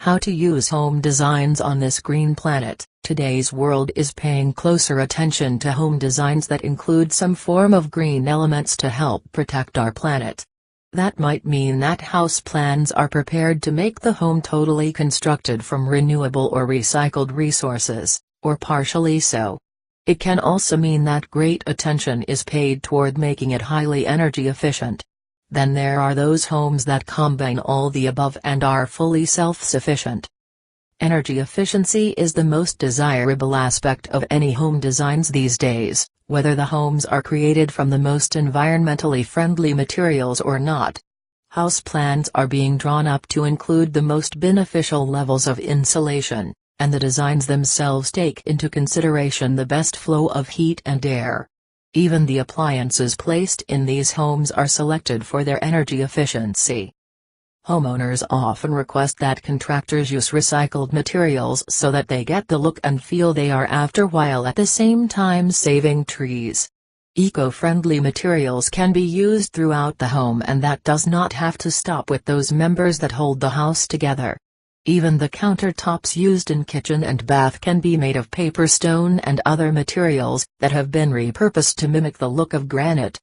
How to use home designs on this green planet. Today's world is paying closer attention to home designs that include some form of green elements to help protect our planet. That might mean that house plans are prepared to make the home totally constructed from renewable or recycled resources, or partially so. It can also mean that great attention is paid toward making it highly energy efficient. Then there are those homes that combine all the above and are fully self-sufficient. Energy efficiency is the most desirable aspect of any home designs these days, whether the homes are created from the most environmentally friendly materials or not. House plans are being drawn up to include the most beneficial levels of insulation, and the designs themselves take into consideration the best flow of heat and air. Even the appliances placed in these homes are selected for their energy efficiency. Homeowners often request that contractors use recycled materials so that they get the look and feel they are after, while at the same time saving trees. Eco-friendly materials can be used throughout the home, and that does not have to stop with those members that hold the house together. Even the countertops used in kitchen and bath can be made of paper stone and other materials that have been repurposed to mimic the look of granite.